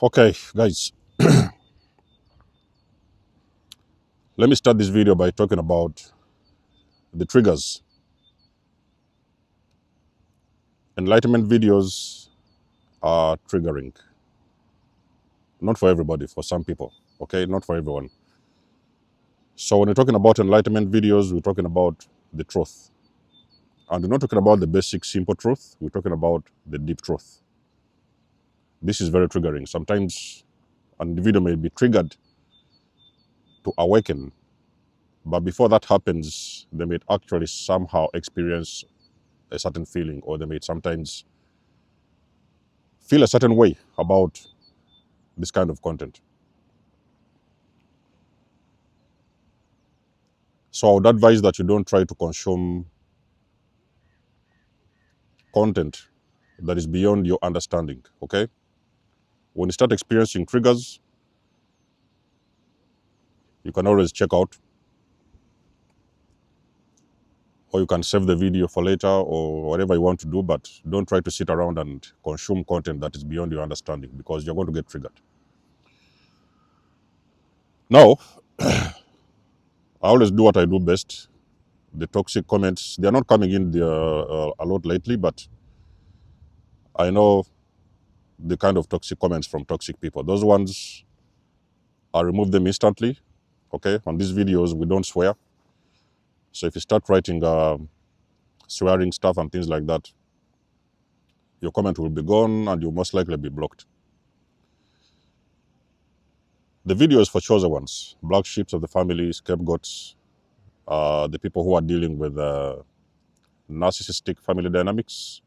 Okay, guys, let me start this video by talking about the triggers. Enlightenment videos are triggering. Not for everybody, for some people, okay? Not for everyone. So when we're talking about enlightenment videos, we're talking about the truth. And we're not talking about the basic, simple truth. We're talking about the deep truth. This is very triggering. Sometimes an individual may be triggered to awaken, but before that happens, they may actually somehow experience a certain feeling, or they may sometimes feel a certain way about this kind of content. So I would advise that you don't try to consume content that is beyond your understanding, okay? When you start experiencing triggers, you can always check out, or you can save the video for later, or whatever you want to do, but don't try to sit around and consume content that is beyond your understanding, because you're going to get triggered. Now, I always do what I do best. The toxic comments, they are not coming in there a lot lately, but I know the kind of toxic comments from toxic people. Those ones, I remove them instantly, okay? On these videos, we don't swear. So if you start writing swearing stuff and things like that, your comment will be gone and you'll most likely be blocked. The videos for chosen ones, black sheep of the family, scapegoats, the people who are dealing with narcissistic family dynamics,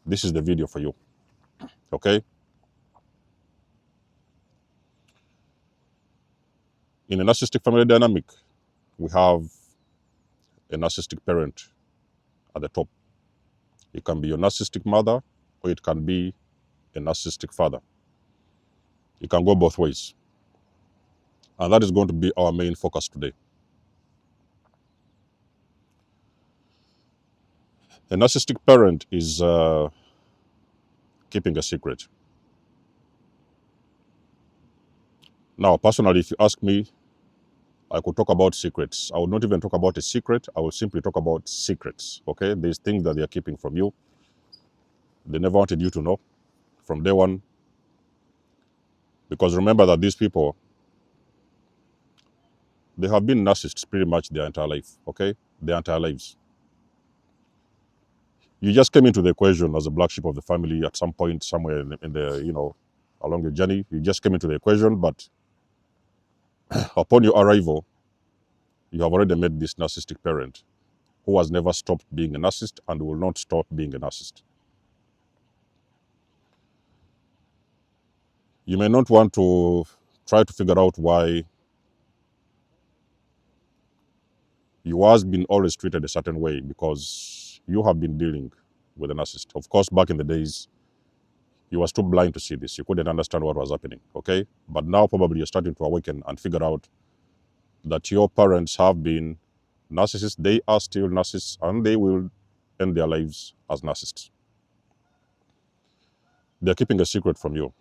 this is the video for you, okay? In a narcissistic family dynamic, we have a narcissistic parent at the top. It can be your narcissistic mother, or it can be a narcissistic father. It can go both ways. And that is going to be our main focus today. A narcissistic parent is keeping a secret. Now, personally, if you ask me, I could talk about secrets. I would not even talk about a secret. I will simply talk about secrets, okay? There's things that they are keeping from you. They never wanted you to know from day one. Because remember that these people, they have been narcissists pretty much their entire life, okay? Their entire lives. You just came into the equation as a black sheep of the family at some point, somewhere in the, along your journey. You just came into the equation, but upon your arrival, you have already met this narcissistic parent who has never stopped being a narcissist and will not stop being a narcissist. You may not want to try to figure out why you have been always treated a certain way, because you have been dealing with a narcissist. Of course, back in the days, you were too blind to see this. You couldn't understand what was happening, okay? But now probably you're starting to awaken and figure out that your parents have been narcissists. They are still narcissists, and they will end their lives as narcissists. They're keeping a secret from you.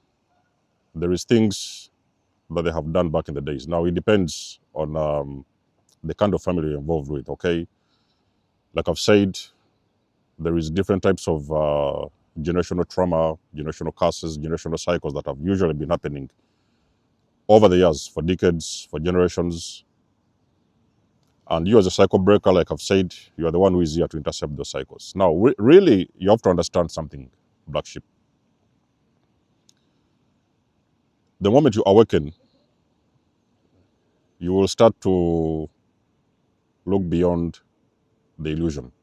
There is things that they have done back in the days. Now, it depends on the kind of family you're involved with, okay? Like I've said, there is different types of generational trauma, generational curses, generational cycles that have usually been happening over the years, for decades, for generations. And you as a cycle breaker, like I've said, you are the one who is here to intercept those cycles. Now, really, you have to understand something, black sheep. The moment you awaken, you will start to look beyond the illusion.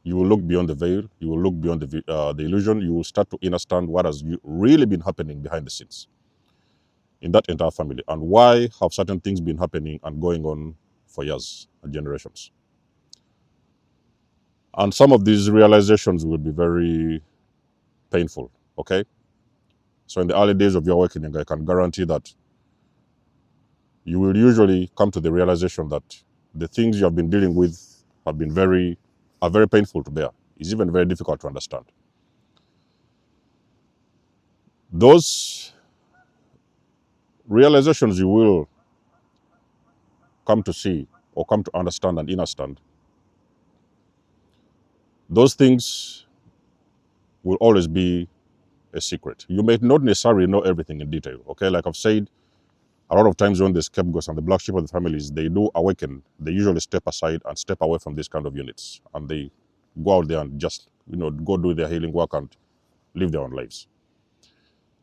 You will look beyond the veil. You will look beyond the illusion. You will start to understand what has really been happening behind the scenes in that entire family, and why have certain things been happening and going on for years and generations. And some of these realizations will be very painful, okay? So in the early days of your awakening, I can guarantee that you will usually come to the realization that the things you have been dealing with have been very painful to bear. It's even very difficult to understand. Those realizations you will come to see or come to understand and understand, those things will always be a secret. You may not necessarily know everything in detail, okay? Like I've said, a lot of times when the scapegoats and the black sheep of the families, they do awaken, they usually step aside and step away from these kind of units. And they go out there and just, go do their healing work and live their own lives.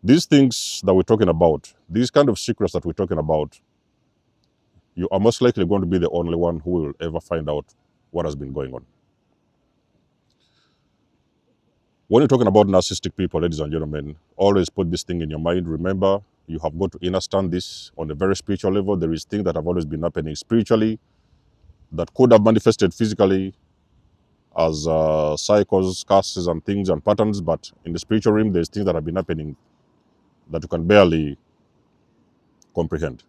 These things that we're talking about, these kind of secrets that we're talking about, you are most likely going to be the only one who will ever find out what has been going on. When you're talking about narcissistic people, ladies and gentlemen, always put this thing in your mind. Remember, you have got to understand this on a very spiritual level. There is things that have always been happening spiritually that could have manifested physically as cycles, curses, and things and patterns. But in the spiritual realm, there's things that have been happening that you can barely comprehend.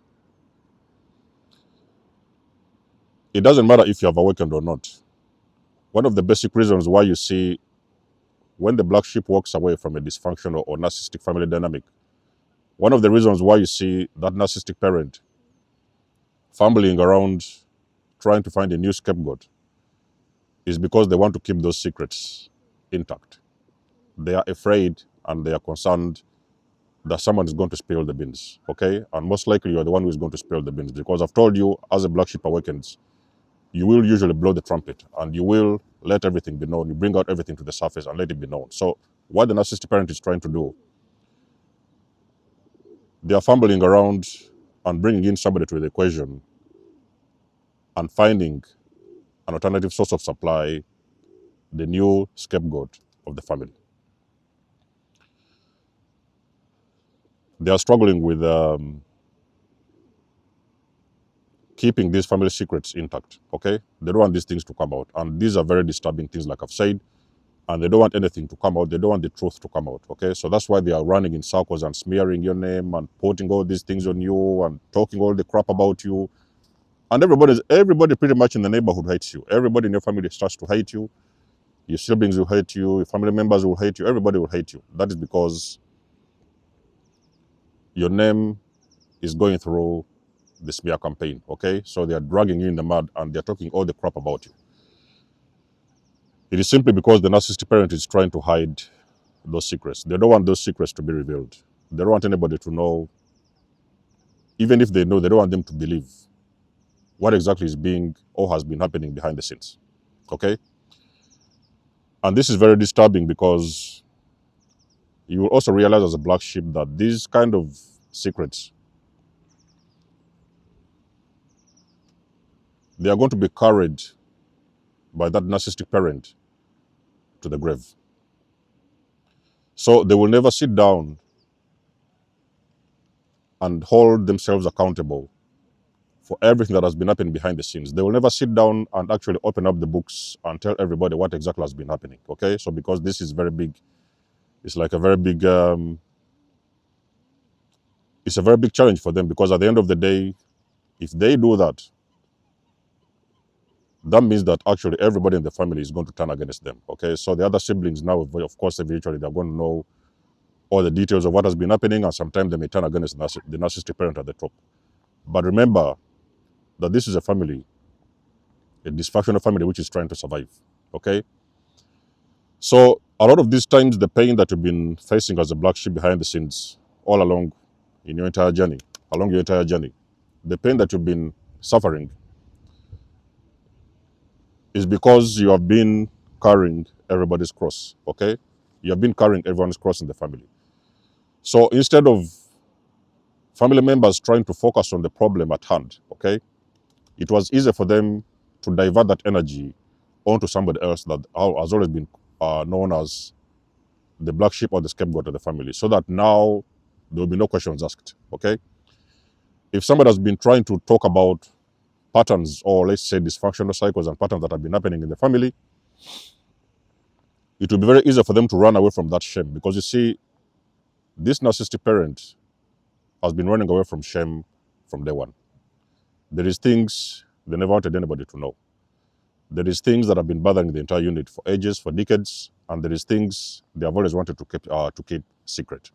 It doesn't matter if you have awakened or not. One of the basic reasons why you see when the black sheep walks away from a dysfunctional or narcissistic family dynamic, one of the reasons why you see that narcissistic parent fumbling around trying to find a new scapegoat is because they want to keep those secrets intact. They are afraid and they are concerned that someone is going to spill the beans, okay? And most likely you're the one who is going to spill the beans, because I've told you, as a black sheep awakens, you will usually blow the trumpet and you will let everything be known. You bring out everything to the surface and let it be known. So what the narcissistic parent is trying to do, they are fumbling around and bringing in somebody to the equation and finding an alternative source of supply, the new scapegoat of the family. They are struggling with keeping these family secrets intact, okay? They don't want these things to come out. And these are very disturbing things, like I've said, and they don't want anything to come out. They don't want the truth to come out, okay? So that's why they are running in circles and smearing your name and putting all these things on you and talking all the crap about you. And everybody pretty much in the neighborhood hates you. Everybody in your family starts to hate you. Your siblings will hate you. Your family members will hate you. Everybody will hate you. That is because your name is going through the smear campaign, okay? So they are dragging you in the mud and they're talking all the crap about you. It is simply because the narcissistic parent is trying to hide those secrets. They don't want those secrets to be revealed. They don't want anybody to know. Even if they know, they don't want them to believe what exactly is being or has been happening behind the scenes, okay? And this is very disturbing because you will also realize as a black sheep that these kind of secrets, they are going to be carried by that narcissistic parent to the grave. So they will never sit down and hold themselves accountable for everything that has been happening behind the scenes. They will never sit down and actually open up the books and tell everybody what exactly has been happening, okay? So because this is very big, it's like a very big, it's a very big challenge for them, because at the end of the day, if they do that, that means that actually everybody in the family is going to turn against them, okay? So the other siblings now, of course, eventually they're going to know all the details of what has been happening, and sometimes they may turn against the narcissistic parent at the top. But remember that this is a family, a dysfunctional family which is trying to survive, okay? So a lot of these times, the pain that you've been facing as a black sheep behind the scenes all along in your entire journey, the pain that you've been suffering is because you have been carrying everybody's cross, okay? You have been carrying everyone's cross in the family. So instead of family members trying to focus on the problem at hand, okay, it was easier for them to divert that energy onto somebody else that has always been known as the black sheep or the scapegoat of the family, so that now there will be no questions asked, okay? If somebody has been trying to talk about patterns, or let's say dysfunctional cycles and patterns that have been happening in the family, it will be very easy for them to run away from that shame, because you see, this narcissistic parent has been running away from shame from day one. There is things they never wanted anybody to know. There is things that have been bothering the entire unit for ages, for decades, and there is things they have always wanted to keep secret.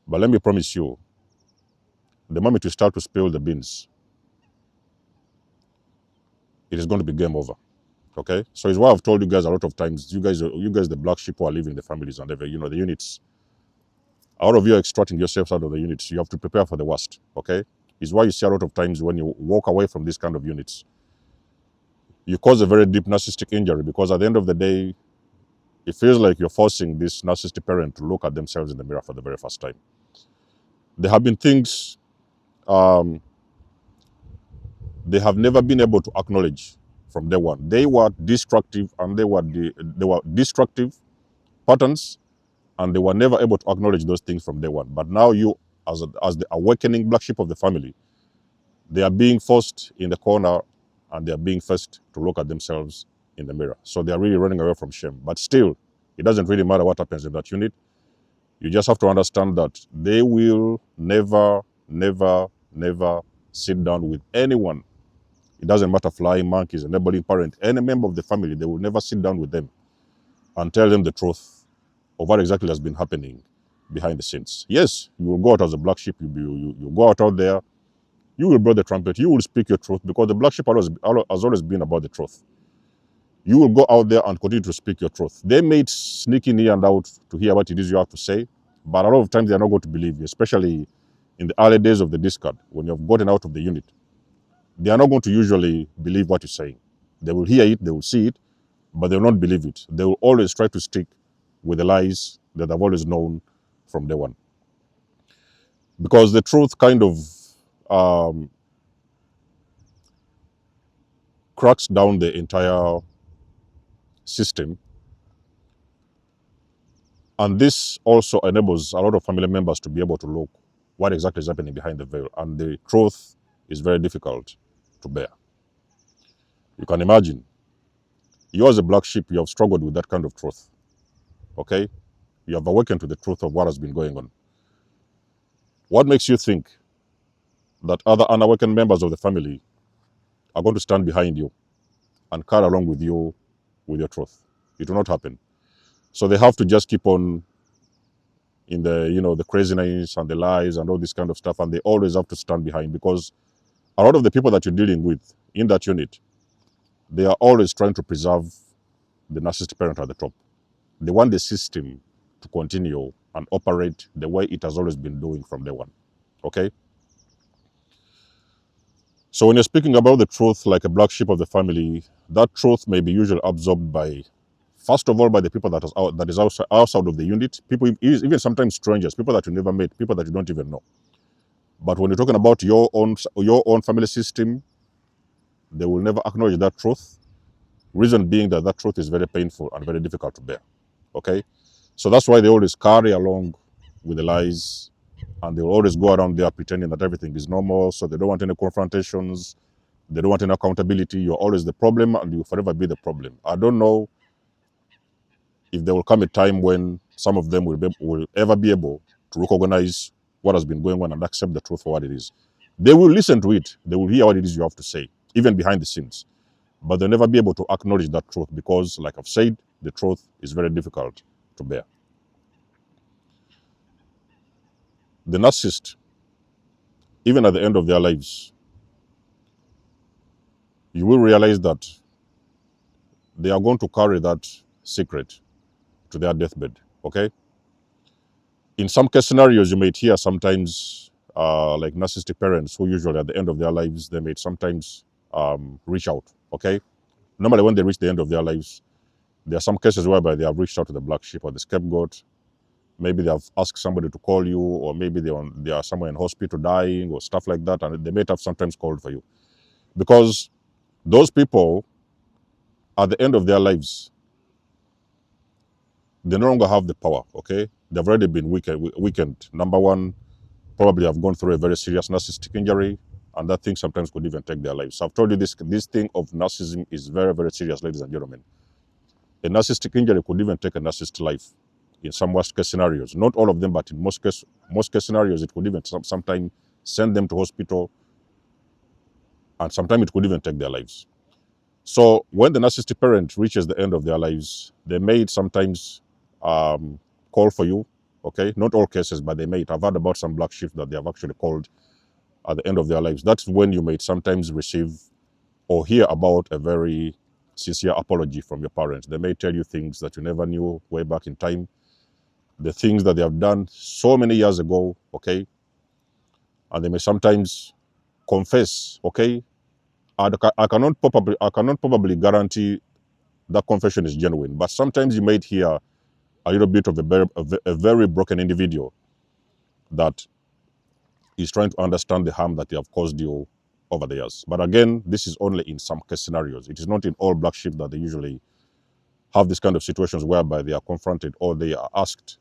But let me promise you, the moment you start to spill the beans, it is going to be game over. Okay, so it's why I've told you guys a lot of times. You guys, the black sheep who are leaving the families and the units. Out of you extracting yourselves out of the units, you have to prepare for the worst. Okay, it's why you see a lot of times when you walk away from these kind of units, you cause a very deep narcissistic injury, because at the end of the day, it feels like you're forcing this narcissistic parent to look at themselves in the mirror for the very first time. There have been things they have never been able to acknowledge from day one. They were destructive, and they were destructive patterns, and they were never able to acknowledge those things from day one. But now you, as the awakening black sheep of the family, they are being forced in the corner, and they are being forced to look at themselves in the mirror. So they are really running away from shame. But still, it doesn't really matter what happens in that unit. You just have to understand that they will never, never, never sit down with anyone. It doesn't matter, flying monkeys, enabling parent, any member of the family, they will never sit down with them and tell them the truth of what exactly has been happening behind the scenes. Yes, you will go out as a black sheep, you go out there, you will blow the trumpet, you will speak your truth, because the black sheep has always been about the truth. You will go out there and continue to speak your truth. They may sneak in here and out to hear what it is you have to say, but a lot of times they are not going to believe you, especially in the early days of the discard, when you have gotten out of the unit. They are not going to usually believe what you're saying. They will hear it, they will see it, but they will not believe it. They will always try to stick with the lies that they've always known from day one. Because the truth kind of cracks down the entire system. And this also enables a lot of family members to be able to look what exactly is happening behind the veil. And the truth is very difficult to bear. You can imagine, you as a black sheep, you have struggled with that kind of truth. Okay? You have awakened to the truth of what has been going on. What makes you think that other unawakened members of the family are going to stand behind you and carry along with you with your truth? It will not happen. So they have to just keep on in the craziness and the lies and all this kind of stuff, and they always have to stand behind, because a lot of the people that you're dealing with in that unit, they are always trying to preserve the narcissistic parent at the top. They want the system to continue and operate the way it has always been doing from day one. Okay? So when you're speaking about the truth like a black sheep of the family, that truth may be usually absorbed by, first of all, by the people that is outside of the unit, people, even sometimes strangers, people that you never met, people that you don't even know. But when you're talking about your own family system, they will never acknowledge that truth. Reason being that truth is very painful and very difficult to bear. Okay? So that's why they always carry along with the lies, and they will always go around there pretending that everything is normal. So they don't want any confrontations. They don't want any accountability. You're always the problem, and you'll forever be the problem. I don't know if there will come a time when some of them will ever be able to recognize what has been going on and accept the truth for what it is. They will listen to it. They will hear what it is you have to say, even behind the scenes. But they'll never be able to acknowledge that truth, because, like I've said, the truth is very difficult to bear. The narcissist, even at the end of their lives, you will realize that they are going to carry that secret to their deathbed. Okay? In some case scenarios, you might hear sometimes like narcissistic parents who usually at the end of their lives, they may sometimes reach out. Okay? Normally when they reach the end of their lives, there are some cases whereby they have reached out to the black sheep or the scapegoat. Maybe they have asked somebody to call you, or maybe they are somewhere in hospital dying or stuff like that, and they may have sometimes called for you. Because those people, at the end of their lives, they no longer have the power, okay? They've already been weakened. Number one, probably have gone through a very serious narcissistic injury, and that thing sometimes could even take their lives. So I've told you this thing of narcissism is very, very serious, ladies and gentlemen. A narcissistic injury could even take a narcissist's life in some worst case scenarios. Not all of them, but in most case scenarios, it could even sometimes send them to hospital, and sometimes it could even take their lives. So when the narcissistic parent reaches the end of their lives, they may sometimes call for you. Okay, not all cases, but they may. I've heard about some black sheep that they have actually called at the end of their lives. That's when you may sometimes receive or hear about a very sincere apology from your parents. They may tell you things that you never knew way back in time, the things that they have done so many years ago, okay? And they may sometimes confess, okay? I cannot probably guarantee that confession is genuine, but sometimes you might hear a little bit of a very broken individual that is trying to understand the harm that they have caused you over the years. But again, this is only in some case scenarios. It is not in all black sheep that they usually have this kind of situations whereby they are confronted or they are asked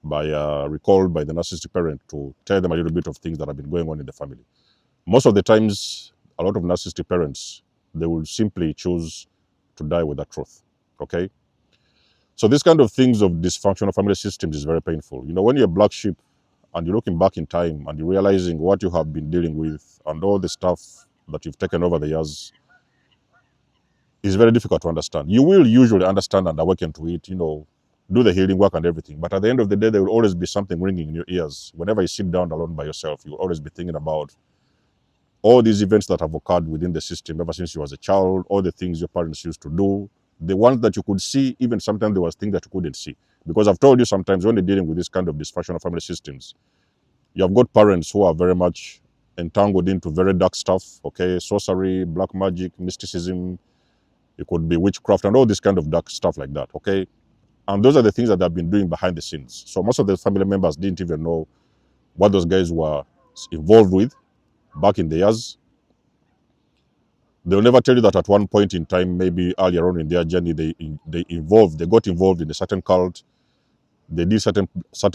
by, recalled by the narcissistic parent to tell them a little bit of things that have been going on in the family. Most of the times, a lot of narcissistic parents, they will simply choose to die with that truth, okay? So this kind of things of dysfunctional family systems is very painful. You know, when you're a black sheep and you're looking back in time and you're realizing what you have been dealing with and all the stuff that you've taken over the years, is very difficult to understand. You will usually understand and awaken to it, you know, do the healing work and everything. But at the end of the day, there will always be something ringing in your ears. Whenever you sit down alone by yourself, you'll always be thinking about all these events that have occurred within the system ever since you was a child, all the things your parents used to do, the ones that you could see, even sometimes there was things that you couldn't see. Because I've told you sometimes when you're dealing with this kind of dysfunctional family systems, you have got parents who are very much entangled into very dark stuff, okay, sorcery, black magic, mysticism, it could be witchcraft and all this kind of dark stuff like that, okay? And those are the things that they've been doing behind the scenes. So most of the family members didn't even know what those guys were involved with back in the years. They'll never tell you that at one point in time, maybe earlier on in their journey, they got involved in a certain cult. They did certain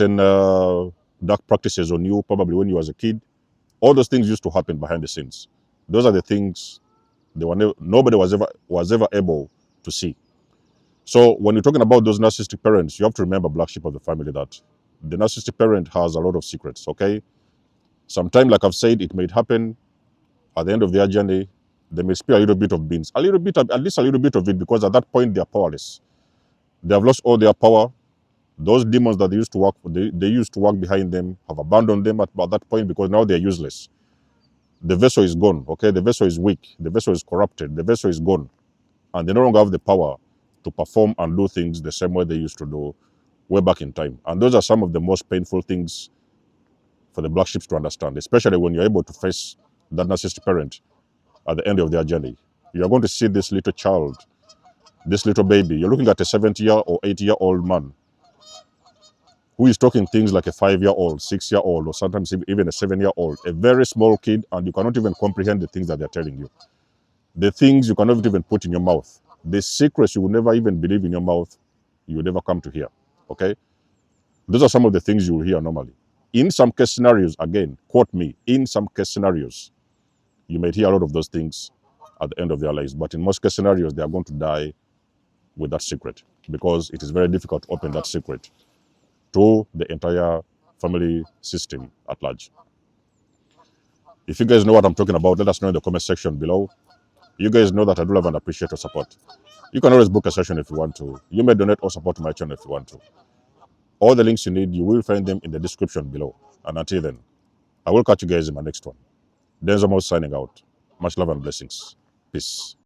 dark practices on you, probably when you was a kid. All those things used to happen behind the scenes. Those are the things nobody was ever able to see. So when you're talking about those narcissistic parents, you have to remember, black sheep of the family, that the narcissistic parent has a lot of secrets, okay? Sometimes, like I've said, it may happen at the end of their journey, they may spill a little bit of beans, at least a little bit of it, because at that point they are powerless. They have lost all their power. Those demons that they used to work behind them have abandoned them at that point, because now they're useless. The vessel is gone, okay? The vessel is weak. The vessel is corrupted. The vessel is gone. And they no longer have the power to perform and do things the same way they used to do way back in time. And those are some of the most painful things for the black sheep to understand, especially when you're able to face that narcissistic parent at the end of their journey. You're going to see this little child, this little baby. You're looking at a 70-year or 80-year-old man who is talking things like a 5-year-old, 6-year-old, or sometimes even a 7-year-old, a very small kid, and you cannot even comprehend the things that they're telling you. The things you cannot even put in your mouth. The secrets you will never even believe in your mouth, you will never come to hear, okay? Those are some of the things you will hear normally. In some case scenarios, again, quote me, in some case scenarios, you might hear a lot of those things at the end of their lives. But in most case scenarios, they are going to die with that secret, because it is very difficult to open that secret to the entire family system at large. If you guys know what I'm talking about, let us know in the comment section below. You guys know that I do love and appreciate your support. You can always book a session if you want to. You may donate or support my channel if you want to. All the links you need, you will find them in the description below. And until then, I will catch you guys in my next one. Denzel Mouse signing out. Much love and blessings. Peace.